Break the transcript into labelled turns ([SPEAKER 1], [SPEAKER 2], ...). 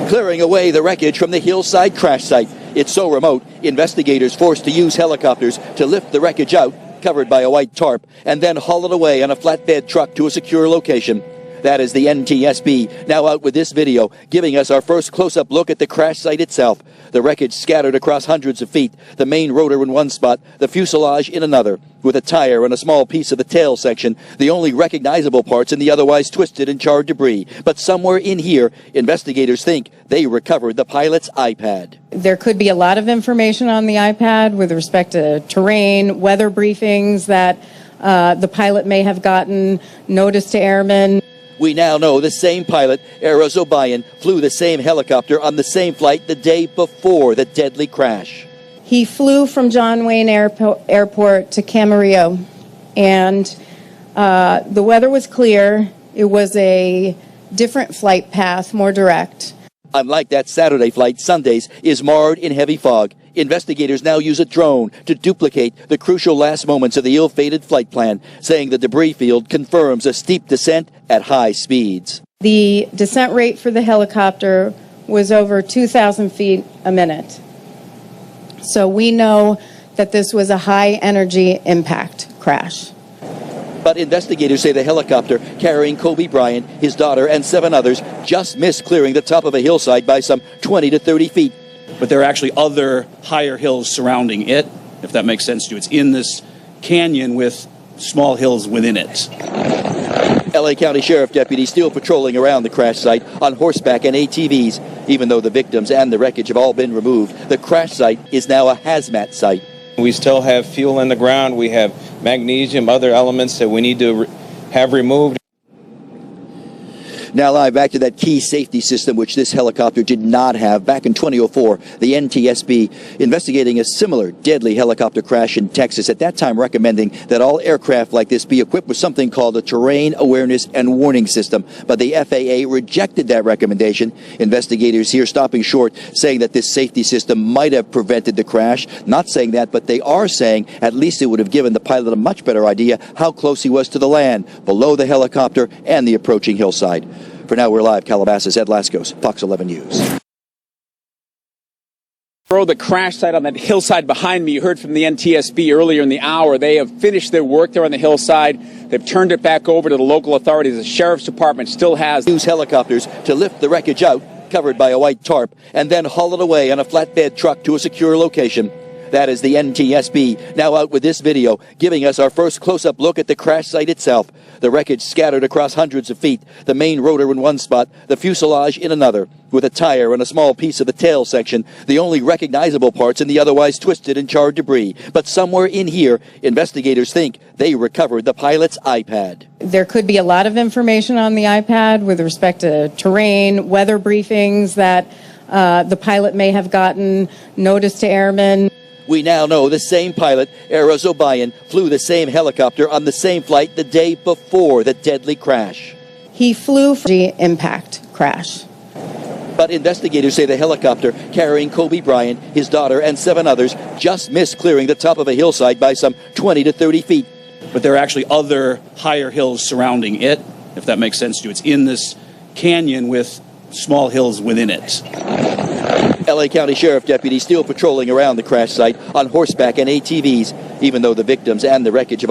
[SPEAKER 1] Clearing away the wreckage from the hillside crash site. It's so remote, investigators forced to use helicopters to lift the wreckage out, covered by a white tarp, and then haul it away on a flatbed truck to a secure location. That is the NTSB, now out with this video, giving us our first close-up look at the crash site itself. The wreckage scattered across hundreds of feet, the main rotor in one spot, the fuselage in another, with a tire and a small piece of the tail section, the only recognizable parts in the otherwise twisted and charred debris. But somewhere in here, investigators think they recovered the pilot's iPad.
[SPEAKER 2] There could be a lot of information on the iPad with respect to terrain, weather briefings that the pilot may have gotten, notice to airmen.
[SPEAKER 1] We now know the same pilot, Eros O'Brien, flew the same helicopter on the same flight the day before the deadly crash.
[SPEAKER 2] He flew from John Wayne Airport to Camarillo, and the weather was clear. It was a different flight path, more direct.
[SPEAKER 1] Unlike that Saturday flight, Sunday's is marred in heavy fog. Investigators now use a drone to duplicate the crucial last moments of the ill-fated flight plan, saying the debris field confirms a steep descent at high speeds.
[SPEAKER 2] The descent rate for the helicopter was over 2,000 feet a minute. So we know that this was a high-energy impact crash.
[SPEAKER 1] But investigators say the helicopter carrying Kope Bryant, his daughter, and 7 others just missed clearing the top of a hillside by some 20 to 30 feet.
[SPEAKER 3] But there are actually other higher hills surrounding it, if that makes sense to you. It's in this canyon with small hills within it.
[SPEAKER 1] LA County Sheriff deputies still patrolling around the crash site on horseback and ATVs. Even though the victims and the wreckage have all been removed, the crash site is now a hazmat site.
[SPEAKER 4] We still have fuel in the ground. We have magnesium, other elements that we need to have removed.
[SPEAKER 1] Now live back to that key safety system which this helicopter did not have. Back in 2004, the NTSB investigating a similar deadly helicopter crash in Texas, at that time recommending that all aircraft like this be equipped with something called a terrain awareness and warning system. But the FAA rejected that recommendation. Investigators here stopping short, saying that this safety system might have prevented the crash. Not saying that, but they are saying at least it would have given the pilot a much better idea how close he was to the land, below the helicopter and the approaching hillside. For now, we're live. Calabasas, Ed Lascos, Fox 11 News.
[SPEAKER 5] The crash site on that hillside behind me, you heard from the NTSB earlier in the hour. They have finished their work there on the hillside. They've turned it back over to the local authorities. The sheriff's department still has
[SPEAKER 1] use helicopters to lift the wreckage out, covered by a white tarp, and then haul it away on a flatbed truck to a secure location. That is the NTSB, now out with this video, giving us our first close-up look at the crash site itself. The wreckage scattered across hundreds of feet, the main rotor in one spot, the fuselage in another, with a tire and a small piece of the tail section, the only recognizable parts in the otherwise twisted and charred debris. But somewhere in here, investigators think they recovered the pilot's iPad.
[SPEAKER 2] There could be a lot of information on the iPad with respect to terrain, weather briefings that the pilot may have gotten, notice to airmen.
[SPEAKER 1] We now know the same pilot, Eros O'Brien, flew the same helicopter on the same flight the day before the deadly crash.
[SPEAKER 2] He flew from the impact crash.
[SPEAKER 1] But investigators say the helicopter carrying Kope Bryant, his daughter, and 7 others just missed clearing the top of a hillside by some 20 to 30 feet.
[SPEAKER 3] But there are actually other higher hills surrounding it, if that makes sense to you. It's in this canyon with small hills within it.
[SPEAKER 1] LA County Sheriff deputies still patrolling around the crash site on horseback and ATVs, even though the victims and the wreckage have